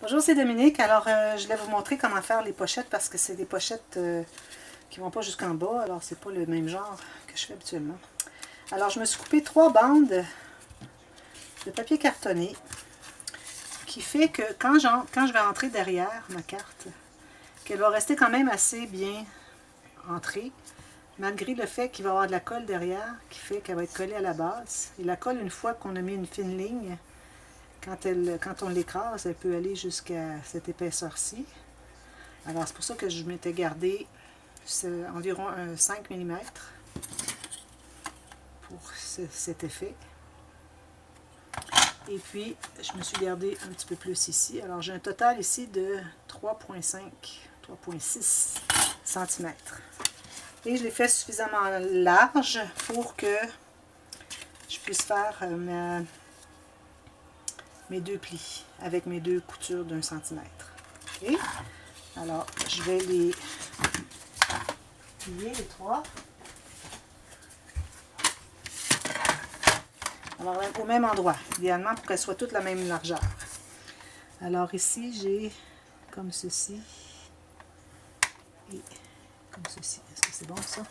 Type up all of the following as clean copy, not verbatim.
Bonjour, c'est Dominique. Alors, je vais vous montrer comment faire les pochettes parce que c'est des pochettes qui ne vont pas jusqu'en bas. Alors, c'est pas le même genre que je fais habituellement. Alors, je me suis coupé 3 bandes de papier cartonné qui fait que quand je vais entrer derrière ma carte, qu'elle va rester quand même assez bien entrée, malgré le fait qu'il va y avoir de la colle derrière qui fait qu'elle va être collée à la base. Et la colle, une fois qu'on a mis une fine ligne, quand on l'écrase, elle peut aller jusqu'à cette épaisseur-ci. Alors, c'est pour ça que je m'étais gardé environ 5 mm pour cet effet. Et puis, je me suis gardé un petit peu plus ici. Alors, j'ai un total ici de 3,6 cm. Et je l'ai fait suffisamment large pour que je puisse faire mes 2 plis avec mes 2 coutures d'1 cm. Okay? Alors, je vais les plier les 3. Alors, au même endroit, idéalement pour qu'elles soient toutes la même largeur. Alors ici, j'ai comme ceci et comme ceci. Est-ce que c'est bon ça?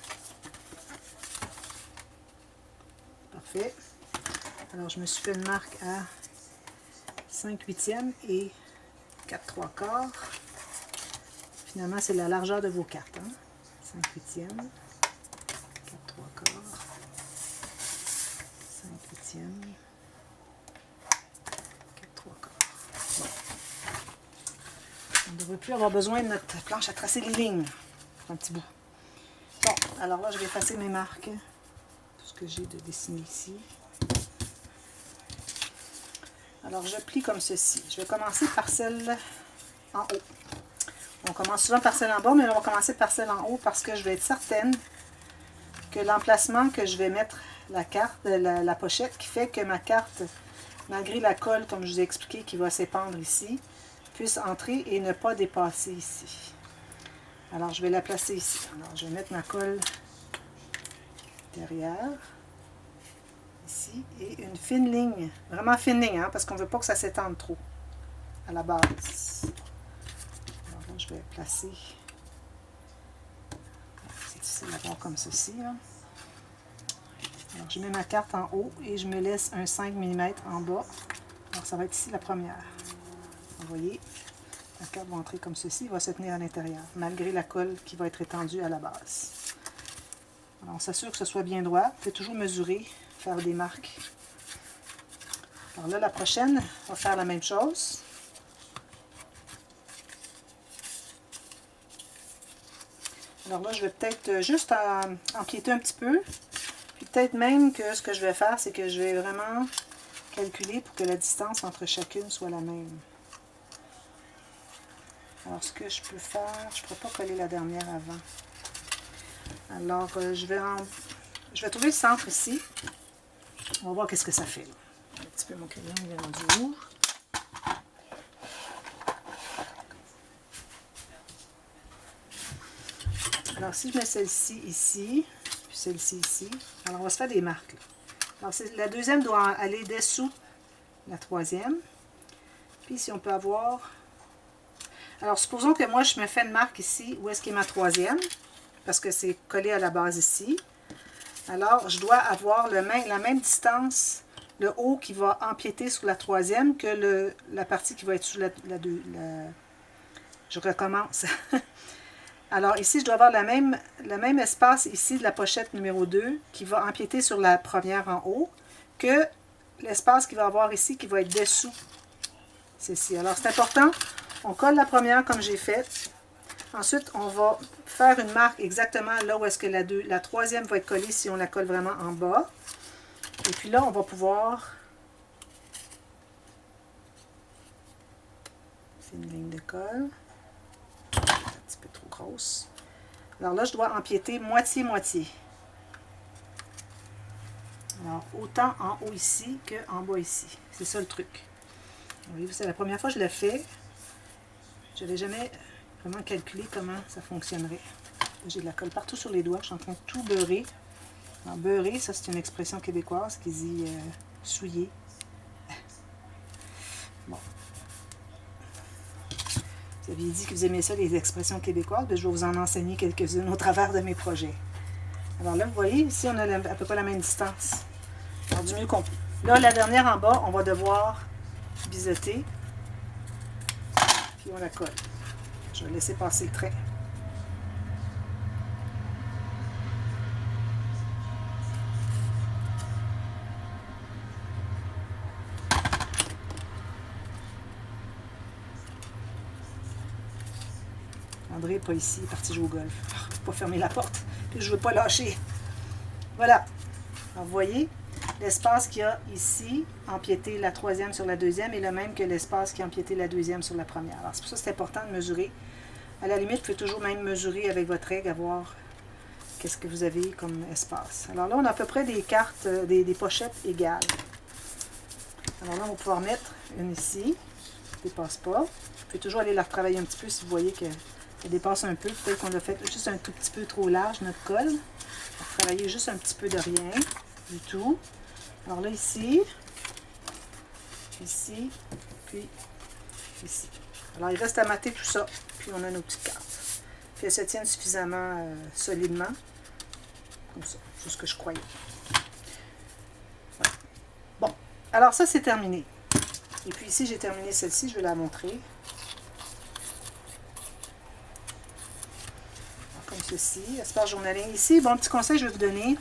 Parfait. Alors, je me suis fait une marque à 5/8 et 4/3. Finalement, c'est la largeur de vos cartes. Hein? 5/8, 4/3, 5/8, 4/3. Bon. On ne devrait plus avoir besoin de notre planche à tracer les lignes. Un petit bout. Bon, alors là, je vais effacer mes marques. Tout ce que j'ai de dessiné ici. Alors, je plie comme ceci. Je vais commencer par celle en haut. On commence souvent par celle en bas, mais on va commencer par celle en haut parce que je vais être certaine que l'emplacement que je vais mettre la carte, la pochette, qui fait que ma carte, malgré la colle, comme je vous ai expliqué, qui va s'épandre ici, puisse entrer et ne pas dépasser ici. Alors, je vais la placer ici. Alors, je vais mettre ma colle derrière, ici, et une fine ligne, vraiment fine ligne, hein, parce qu'on ne veut pas que ça s'étende trop à la base. Alors là, je vais placer, c'est difficile à voir comme ceci, là. Alors, je mets ma carte en haut et je me laisse un 5 mm en bas. Alors, ça va être ici la première. Vous voyez, la carte va entrer comme ceci, va se tenir à l'intérieur, malgré la colle qui va être étendue à la base. Alors, on s'assure que ce soit bien droit. Vous pouvez toujours mesurer, faire des marques. Alors là, la prochaine, on va faire la même chose. Alors là, je vais peut-être juste empiéter un petit peu. Puis peut-être même que ce que je vais faire, c'est que je vais vraiment calculer pour que la distance entre chacune soit la même. Alors, ce que je peux faire, je ne pourrais pas coller la dernière avant. Alors, je vais trouver le centre ici. On va voir qu'est-ce que ça fait. Là. Un petit peu mon crayon, il est rendu rouge. Alors, si je mets celle-ci ici, puis celle-ci ici, alors on va se faire des marques. Là. Alors, la deuxième doit aller dessous la troisième. Puis, si on peut avoir... Alors, supposons que moi, je me fais une marque ici, où est-ce qu'est ma troisième, parce que c'est collé à la base ici. Alors, je dois avoir la même distance, le haut qui va empiéter sur la troisième, que la partie qui va être sous la Je recommence. Alors, ici, je dois avoir le même espace ici de la pochette numéro 2, qui va empiéter sur la première en haut, que l'espace qu'il va avoir ici, qui va être dessous ceci. Alors, c'est important. On colle la première comme j'ai fait. Ensuite, on va faire une marque exactement là où est-ce que la troisième va être collée si on la colle vraiment en bas. Et puis là, on va pouvoir... C'est une ligne de colle. Un petit peu trop grosse. Alors là, je dois empiéter moitié-moitié. Alors, autant en haut ici qu'en bas ici. C'est ça le truc. Vous voyez, c'est la première fois que je l'ai fait. Je n'avais jamais vraiment calculé comment ça fonctionnerait. J'ai de la colle partout sur les doigts. Je suis en train de tout beurrer. Alors, beurrer, ça c'est une expression québécoise qui dit souiller. Bon. Vous aviez dit que vous aimez ça, les expressions québécoises, bien, je vais vous en enseigner quelques-unes au travers de mes projets. Alors là, vous voyez, ici, on a à peu près la même distance. Alors, du mieux qu'on peut. Là, la dernière en bas, on va devoir biseauter. Puis on la colle. Je vais laisser passer le trait. André n'est pas ici, il est parti jouer au golf. Je ne peux pas fermer la porte, puis je ne veux pas lâcher. Voilà. Alors, vous voyez, l'espace qu'il y a ici, empiété la troisième sur la deuxième, est le même que l'espace qui a empiété la deuxième sur la première. Alors, c'est pour ça que c'est important de mesurer. À la limite, vous pouvez toujours même mesurer avec votre règle, à voir qu'est-ce que vous avez comme espace. Alors là, on a à peu près des cartes, des pochettes égales. Alors là, on va pouvoir mettre une ici, qui ne dépasse pas. Vous pouvez toujours aller la retravailler un petit peu si vous voyez que ça dépasse un peu. Peut-être qu'on l'a fait juste un tout petit peu trop large, notre colle. On va travailler juste un petit peu de rien, du tout. Alors là, ici, puis ici. Alors, il reste à mater tout ça. Puis, on a nos petites cartes. Puis, elles se tiennent suffisamment solidement. Comme ça. C'est ce que je croyais. Voilà. Bon. Alors, ça, c'est terminé. Et puis, ici, j'ai terminé celle-ci. Je vais la montrer. Comme ceci, espace journaling. Ici, bon, petit conseil, je vais vous donner.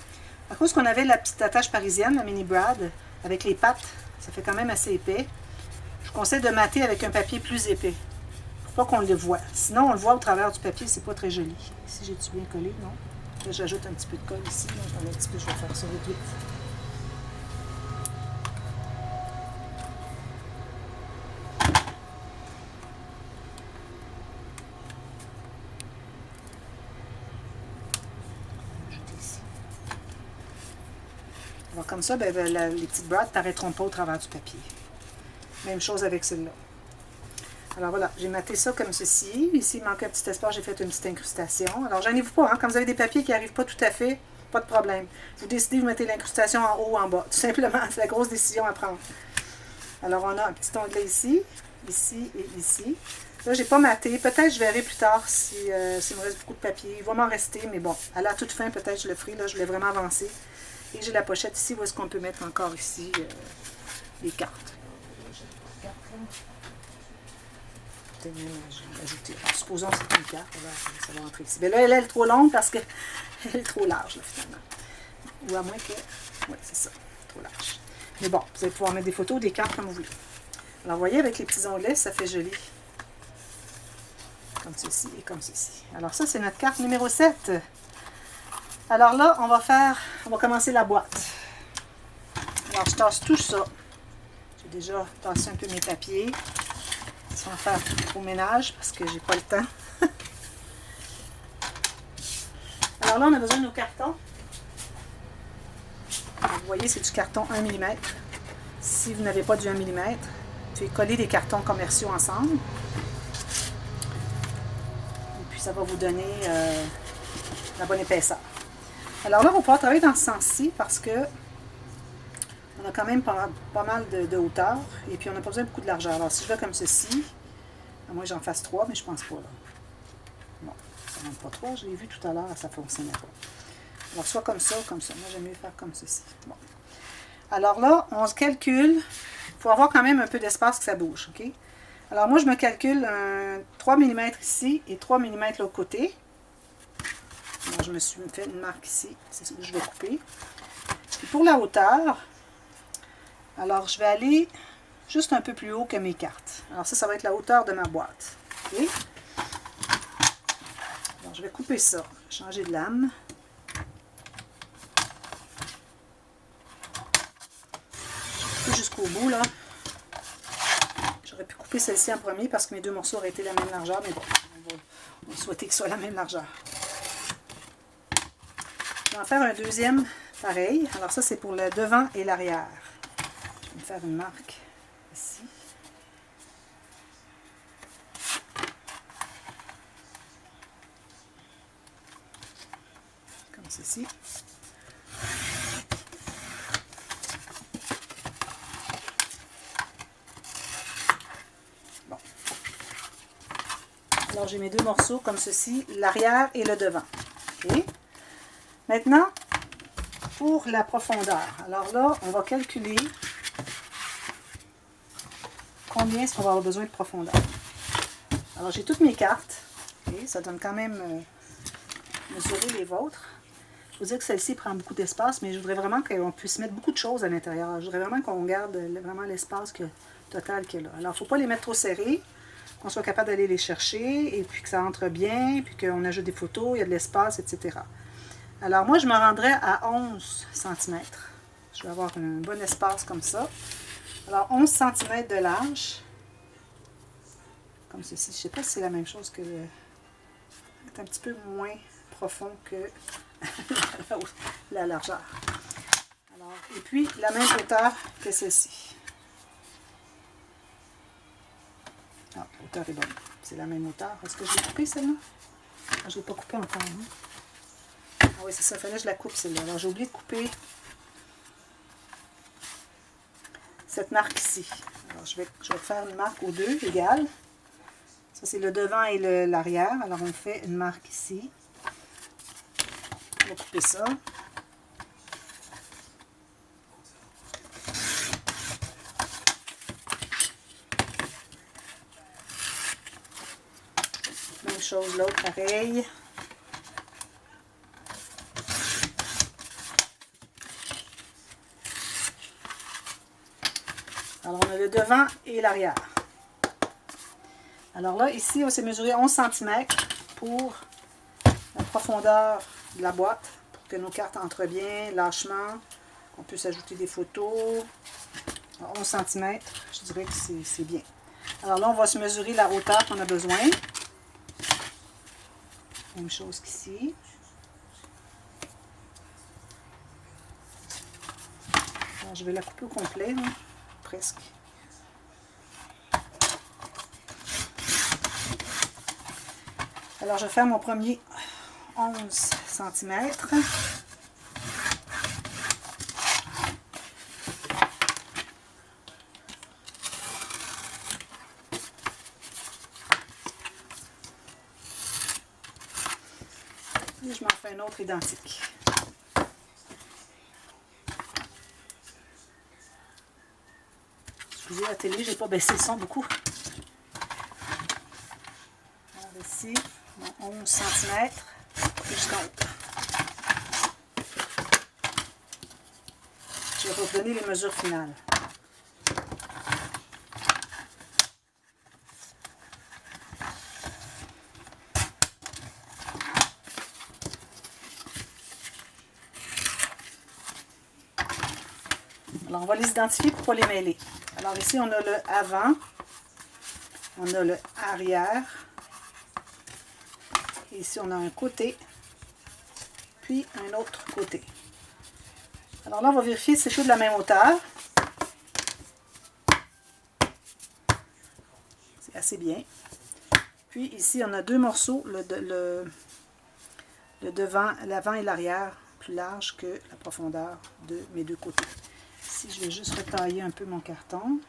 À cause qu'on avait la petite attache parisienne, la mini brad, avec les pattes, ça fait quand même assez épais. Je vous conseille de mater avec un papier plus épais, pour pas qu'on le voit. Sinon, on le voit au travers du papier, c'est pas très joli. Ici, j'ai-tu bien collé? Non. Là, j'ajoute un petit peu de colle ici. Donc, un petit peu, je vais faire ça vite. Alors, comme ça, ben, les petites brades ne paraîtront pas au travers du papier. Même chose avec celle-là. Alors voilà, j'ai maté ça comme ceci. Ici, il manque un petit espace, j'ai fait une petite incrustation. Alors, gênez-vous pas, hein, quand vous avez des papiers qui n'arrivent pas tout à fait, pas de problème. Vous décidez, vous mettez l'incrustation en haut ou en bas. Tout simplement, c'est la grosse décision à prendre. Alors, on a un petit onglet ici, ici et ici. Là, j'ai pas maté. Peut-être je verrai plus tard si, s'il me reste beaucoup de papier. Il va m'en rester, mais bon, à la toute fin, peut-être je le ferai. Là, je voulais vraiment avancer. Et j'ai la pochette ici, où est-ce qu'on peut mettre encore ici les cartes. Peut-être même ajouter. Alors, supposons que c'est une carte, ça va entrer ici. Mais là, elle est trop longue parce qu'elle est trop large, là, finalement. Ou à moins que... Oui, c'est ça, trop large. Mais bon, vous allez pouvoir mettre des photos ou des cartes comme vous voulez. Alors, vous voyez, avec les petits onglets, ça fait joli. Comme ceci et comme ceci. Alors, ça, c'est notre carte numéro 7. Alors là, on va commencer la boîte. Alors, je tasse tout ça. J'ai déjà tassé un peu mes papiers. Sans faire trop ménage parce que j'ai pas le temps. Alors là, on a besoin de nos cartons. Vous voyez, c'est du carton 1 mm. Si vous n'avez pas du 1 mm, vous pouvez coller des cartons commerciaux ensemble. Et puis, ça va vous donner la bonne épaisseur. Alors là, on va pouvoir travailler dans ce sens-ci parce que on a quand même pas mal de hauteur et puis on n'a pas besoin de beaucoup de largeur. Alors, si je fais comme ceci, à moins que j'en fasse 3, mais je pense pas. Là. Bon, ça ne monte pas 3, je l'ai vu tout à l'heure, ça ne fonctionnait pas. Alors, soit comme ça ou comme ça. Moi, j'aime mieux faire comme ceci. Bon. Alors là, on se calcule. Il faut avoir quand même un peu d'espace que ça bouge. OK? Alors, moi, je me calcule 3 mm ici et 3 mm de l'autre côté. Alors, je me suis fait une marque ici. C'est ce que je vais couper. Et pour la hauteur, alors, je vais aller juste un peu plus haut que mes cartes. Alors, ça va être la hauteur de ma boîte. OK? Alors, je vais couper ça. Changer de lame. Jusqu'au bout, là. J'aurais pu couper celle-ci en premier parce que mes deux morceaux auraient été la même largeur, mais bon, on va souhaiter qu'ils soient la même largeur. Je vais en faire un deuxième pareil. Alors ça, c'est pour le devant et l'arrière. Je vais me faire une marque ici. Comme ceci. Alors, j'ai mes deux morceaux comme ceci, l'arrière et le devant. Okay. Maintenant, pour la profondeur. Alors là, on va calculer combien est-ce qu'on va avoir besoin de profondeur. Alors, j'ai toutes mes cartes. Okay. Ça donne quand même mesurer les vôtres. Il faut dire que celle-ci prend beaucoup d'espace, mais je voudrais vraiment qu'on puisse mettre beaucoup de choses à l'intérieur. Je voudrais vraiment qu'on garde vraiment l'espace total qu'il y a là. Alors, il ne faut pas les mettre trop serrés, qu'on soit capable d'aller les chercher, et puis que ça entre bien, puis qu'on ajoute des photos, il y a de l'espace, etc. Alors, moi, je me rendrais à 11 cm. Je vais avoir un bon espace comme ça. Alors, 11 cm de large. Comme ceci. Je ne sais pas si c'est la même chose que le... C'est un petit peu moins profond que la largeur. Alors, et puis, la même hauteur que celle-ci. Ah, la hauteur est bonne. C'est la même hauteur. Est-ce que je l'ai coupée, celle-là? Ah, je ne l'ai pas coupée encore. Hein? Ah oui, c'est ça. Il fallait que je la coupe, celle-là. Alors, j'ai oublié de couper cette marque ici. Alors, je vais faire une marque aux deux, égale. Ça, c'est le devant et l'arrière. Alors, on fait une marque ici. On va couper ça. Même chose, l'autre, pareil. Alors, on a le devant et l'arrière. Alors là, ici, on s'est mesuré 11 cm pour la profondeur de la boîte, pour que nos cartes entrent bien, lâchement, qu'on puisse ajouter des photos. Alors, 11 cm, je dirais que c'est bien. Alors là, on va se mesurer la hauteur qu'on a besoin. Même chose qu'ici. Alors, je vais la couper au complet, là, presque. Alors, je vais faire mon premier 11 cm. Et je m'en fais un autre identique. Excusez la télé, j'ai pas baissé le son beaucoup. Alors ici, mon 11 cm jusqu'en haut. Je vais vous donner les mesures finales. Alors, on va les identifier pour ne pas les mêler. Alors ici, on a le avant, on a le arrière, et ici, on a un côté, puis un autre côté. Alors là, on va vérifier si c'est tout de la même hauteur. C'est assez bien. Puis ici, on a deux morceaux, le devant, l'avant et l'arrière, plus large que la profondeur de mes deux côtés. Ici, je vais juste retailler un peu mon carton.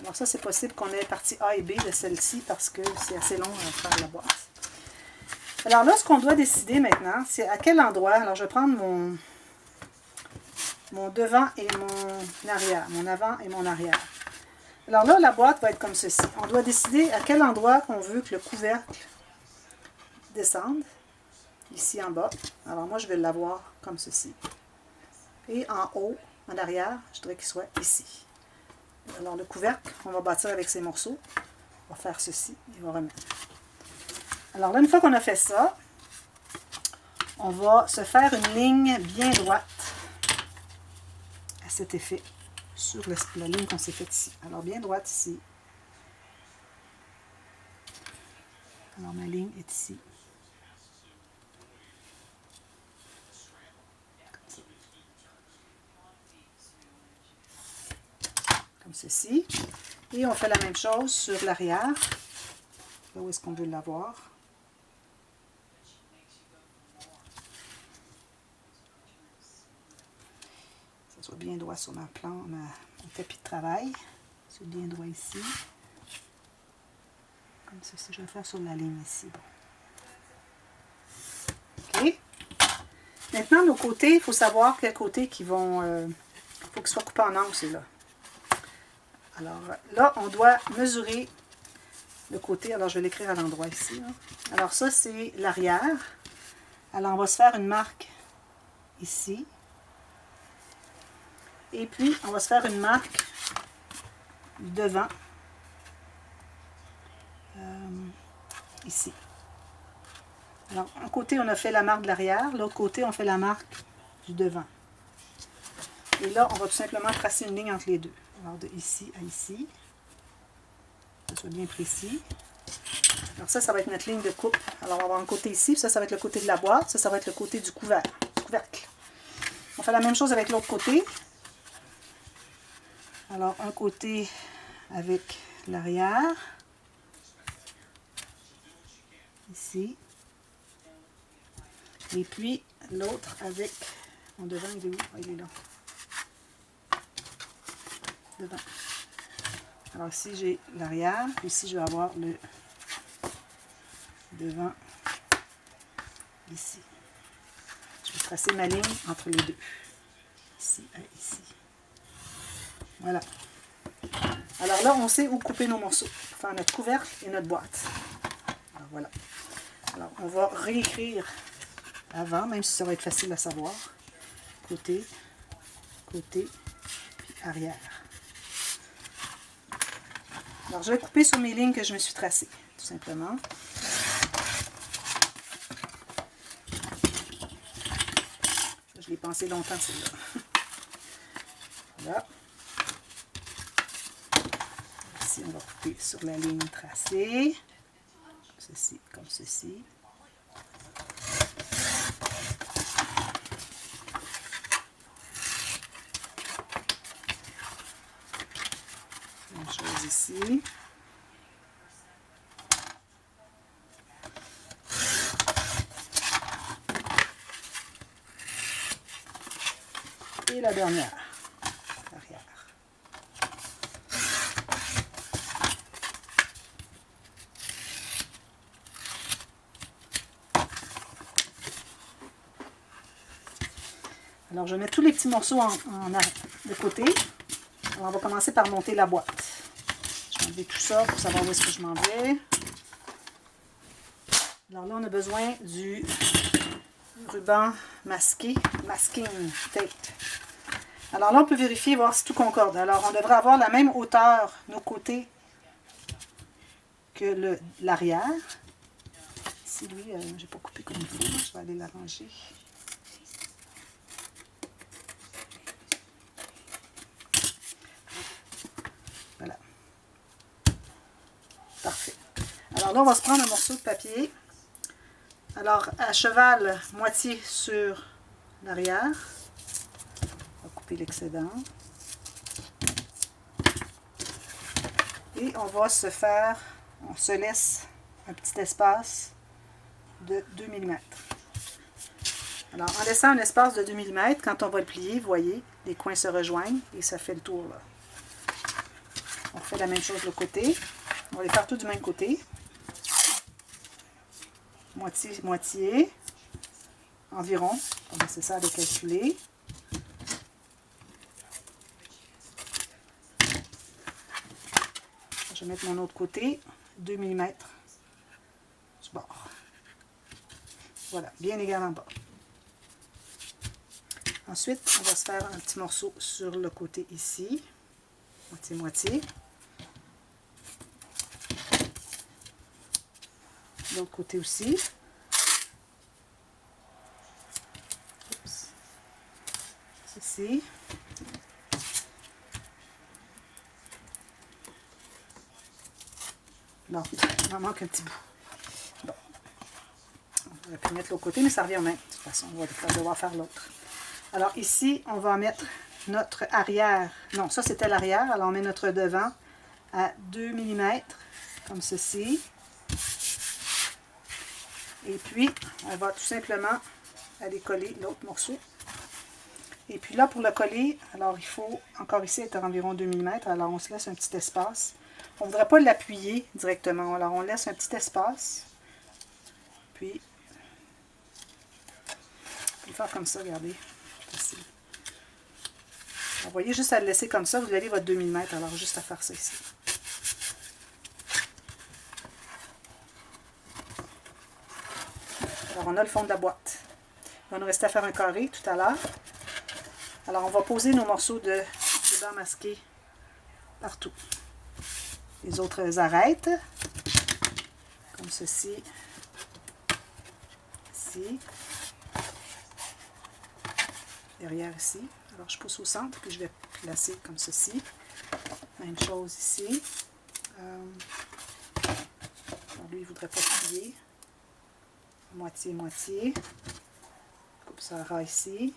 Alors ça, c'est possible qu'on ait partie A et B de celle-ci parce que c'est assez long à faire la boîte. Alors là, ce qu'on doit décider maintenant, c'est à quel endroit. Alors, je vais prendre mon devant et mon arrière, mon avant et mon arrière. Alors là, la boîte va être comme ceci. On doit décider à quel endroit on veut que le couvercle descende. Ici en bas. Alors moi, je vais l'avoir comme ceci. Et en haut, en arrière, je voudrais qu'il soit ici. Alors le couvercle, on va bâtir avec ces morceaux. On va faire ceci et on va remettre. Alors là, une fois qu'on a fait ça, on va se faire une ligne bien droite à cet effet sur la ligne qu'on s'est faite ici. Alors bien droite ici. Alors ma ligne est ici. Comme ceci. Et on fait la même chose sur l'arrière. Là où est-ce qu'on veut l'avoir. Ça soit bien droit sur mon tapis de travail. C'est bien droit ici. Comme ceci, je vais le faire sur la ligne ici. OK. Maintenant, nos côtés, il faut savoir quels côtés qui vont... il faut qu'ils soient coupés en angle, ceux-là. Alors là, on doit mesurer le côté. Alors, je vais l'écrire à l'endroit ici. Là. Alors, ça, c'est l'arrière. Alors, on va se faire une marque ici. Et puis, on va se faire une marque du devant. Ici. Alors, un côté, on a fait la marque de l'arrière. L'autre côté, on fait la marque du devant. Et là, on va tout simplement tracer une ligne entre les deux. Alors, de ici à ici. Que ce soit bien précis. Alors ça va être notre ligne de coupe. Alors, on va avoir un côté ici. Ça va être le côté de la boîte. Ça va être le côté du couvercle. On fait la même chose avec l'autre côté. Alors, un côté avec l'arrière. Ici. Et puis, l'autre avec... Mon devant, il est où? Ah, il est là. Devant. Alors ici, j'ai l'arrière. Puis ici, je vais avoir le devant ici. Je vais tracer ma ligne entre les deux. Ici et ici. Voilà. Alors là, on sait où couper nos morceaux. Pour faire notre couvercle et notre boîte. Alors voilà. Alors, on va réécrire avant, même si ça va être facile à savoir. Côté, côté, puis arrière. Alors, je vais couper sur mes lignes que je me suis tracées, tout simplement. Ça, je l'ai pensé longtemps, celle-là. Voilà. Ici, on va couper sur la ligne tracée. Ceci, comme ceci. Même chose ici. Et la dernière, l'arrière. Alors, je mets tous les petits morceaux de côté. Alors, on va commencer par monter la boîte. Je vais enlever tout ça pour savoir où est-ce que je m'en vais. Alors là, on a besoin du ruban masqué, masking tape. Alors là, on peut vérifier, voir si tout concorde. Alors, on devrait avoir la même hauteur, nos côtés, que l'arrière. Ici, lui, je n'ai pas coupé comme il faut. Je vais aller l'arranger. Voilà. Parfait. Alors là, on va se prendre un morceau de papier. Alors, à cheval, moitié sur l'arrière. On va couper l'excédent. Et on va on se laisse un petit espace de 2 mm. Alors, en laissant un espace de 2 mm, quand on va le plier, vous voyez, les coins se rejoignent et ça fait le tour là. On fait la même chose de l'autre côté. On va les faire tous du même côté. Moitié, moitié. Environ. C'est ça à les calculer. Je vais mettre mon autre côté. 2 mm du bord. Voilà, bien égal en bas. Ensuite, on va se faire un petit morceau sur le côté ici. Moitié-moitié. L'autre côté aussi. Oups. Ceci. Bon, il m'en manque un petit bout. Bon. On aurait pu mettre l'autre côté, mais ça revient au même. De toute façon, on va devoir faire l'autre. Alors ici, on va mettre notre arrière. Non, ça c'était l'arrière. Alors on met notre devant à 2 mm, comme ceci. Et puis, on va tout simplement aller coller l'autre morceau. Et puis là, pour le coller, alors il faut encore ici être à environ 2 mm. Alors on se laisse un petit espace. On ne voudrait pas l'appuyer directement. Alors, on laisse un petit espace. Puis, on peut faire comme ça, regardez. Facile. Vous voyez, juste à le laisser comme ça, vous avez votre 2 mm. Alors, juste à faire ça ici. Alors, on a le fond de la boîte. Il va nous rester à faire un carré tout à l'heure. Alors, on va poser nos morceaux de ruban masqué partout. Les autres arêtes, comme ceci, ici, derrière ici. Alors, je pousse au centre, puis je vais placer comme ceci. Même chose ici. Alors, lui, il ne voudrait pas plier. Moitié. Coupe ça ras ici.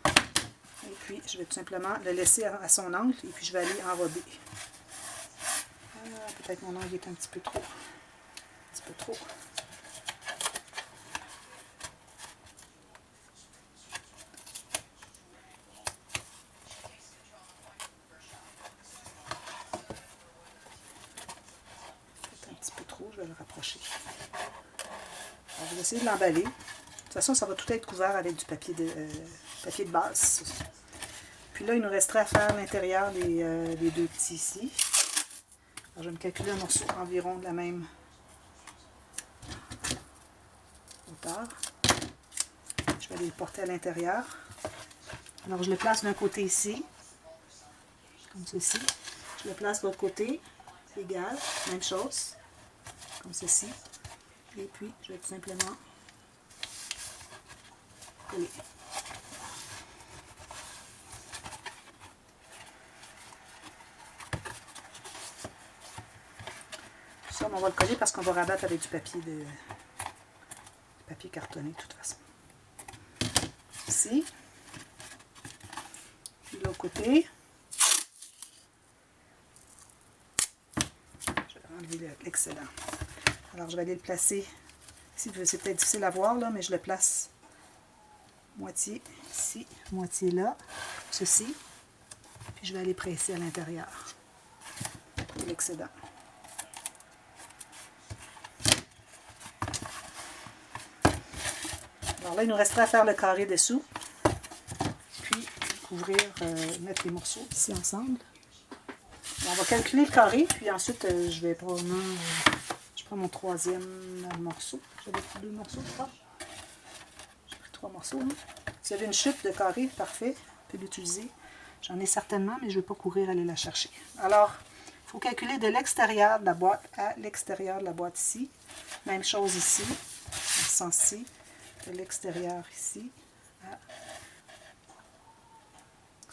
Et puis, je vais tout simplement le laisser à son angle, et puis je vais aller enrober. Peut-être mon angle est un petit peu trop. Un petit peu trop. Peut-être un petit peu trop, je vais le rapprocher. Alors, je vais essayer de l'emballer. De toute façon, ça va tout être couvert avec du papier de base. Puis là, il nous resterait à faire l'intérieur des deux petits ici. Alors, je vais me calculer un morceau environ de la même hauteur. Je vais aller le porter à l'intérieur. Alors, je le place d'un côté ici, comme ceci. Je le place de l'autre côté, égal, même chose, comme ceci. Et puis, je vais tout simplement coller. Ça, on va le coller parce qu'on va rabattre avec du papier cartonné de toute façon. Ici. Puis de l'autre côté. Je vais enlever l'excédent. Alors, je vais aller le placer. Ici, c'est peut-être difficile à voir, là, mais je le place moitié ici, moitié là. Ceci. Puis je vais aller presser à l'intérieur. L'excédent. Alors là, il nous restera à faire le carré dessous. Puis couvrir, mettre les morceaux ici ensemble. On va calculer le carré, puis ensuite je vais probablement... je prends mon troisième morceau. J'avais pris 2 morceaux, je crois. J'ai pris 3 morceaux. Hein. Si vous avez une chute de carré, parfait. Vous pouvez l'utiliser. J'en ai certainement, mais je ne vais pas courir aller la chercher. Alors, il faut calculer de l'extérieur de la boîte à l'extérieur de la boîte ici. Même chose ici, dans ce sens-ci. De l'extérieur ici à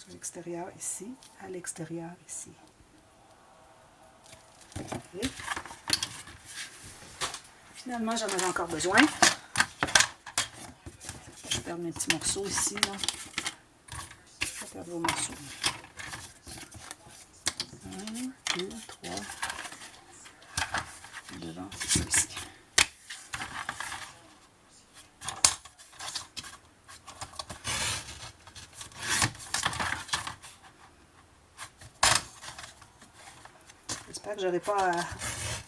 l'extérieur ici à l'extérieur ici. Okay. Finalement, j'en avais encore besoin. Je perds mes petits morceaux ici. Là. Je vais perdre vos morceaux. 1, 2, 3. Devant, c'est ça ici. J'espère que je n'aurai pas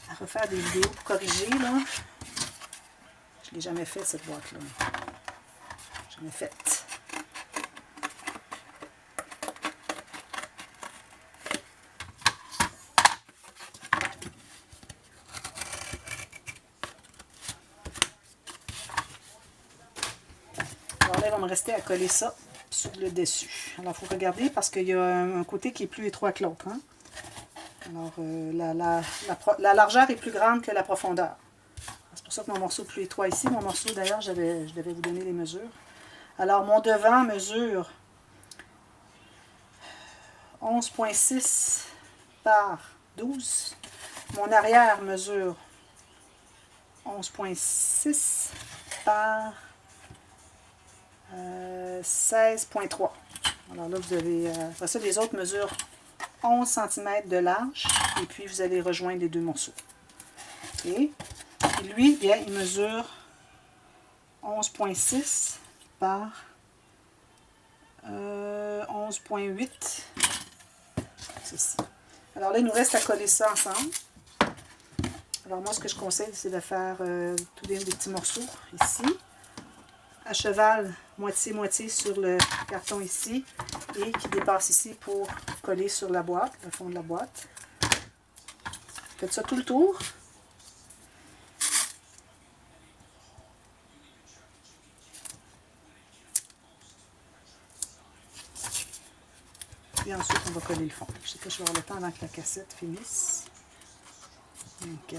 à refaire des vidéos pour corriger. Là. Je ne l'ai jamais fait, cette boîte-là. Jamais faite. Alors là, il va me rester à coller ça sur le dessus. Alors, il faut regarder parce qu'il y a un côté qui est plus étroit que l'autre. Hein? Alors, la largeur est plus grande que la profondeur. C'est pour ça que mon morceau est plus étroit ici. Mon morceau, d'ailleurs, je devais vous donner les mesures. Alors, mon devant mesure 11,6 par 12. Mon arrière mesure 11,6 par 16,3. Alors là, vous avez... après ça, les autres mesurent 11 cm de large. Et puis, vous allez rejoindre les deux morceaux. OK? Et lui, bien, il mesure 11,6 par 11,8. Ceci. Alors là, il nous reste à coller ça ensemble. Alors moi, ce que je conseille, c'est de faire tout des petits morceaux ici. À cheval, moitié-moitié sur le carton ici. Et qui dépasse ici pour coller sur la boîte, le fond de la boîte. Faites ça tout le tour. Et ensuite, on va coller le fond. Je sais pas, je vais avoir le temps avant que la cassette finisse. OK.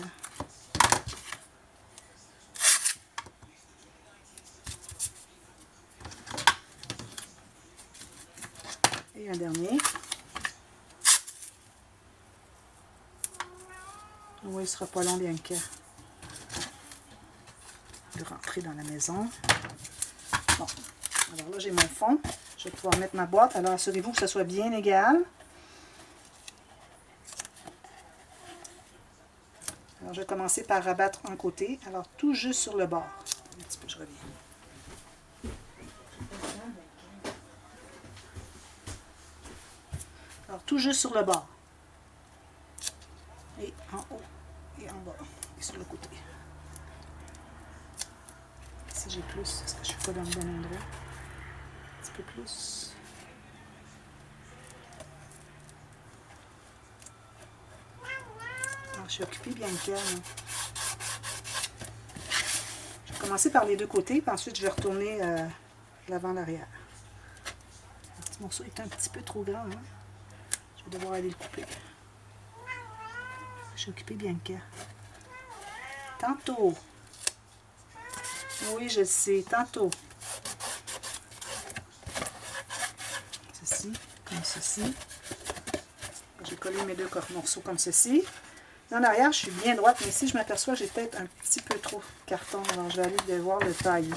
Et un dernier. Oui, il sera pas long bien que de rentrer dans la maison. Bon, alors là, j'ai mon fond. Je vais pouvoir mettre ma boîte. Alors, assurez-vous que ce soit bien égal. Alors, je vais commencer par rabattre un côté. Alors, tout juste sur le bord. Un petit peu, je reviens. Alors, tout juste sur le bord. Et en haut. Et en bas. Et sur le côté. Si j'ai plus, est-ce que je suis pas dans le bon endroit? Un petit peu plus. Alors, je suis occupée bien que je vais commencer par les deux côtés, puis ensuite je vais retourner l'avant-l'arrière. Le petit morceau est un petit peu trop grand, hein? Je vais devoir aller le couper. Je suis occupée bien que. Tantôt. Oui, je sais, tantôt. Ceci, comme ceci. J'ai collé mes deux morceaux comme ceci. En arrière, je suis bien droite, mais ici, je m'aperçois que j'ai peut-être un petit peu trop de carton. Alors, je vais aller voir le taille.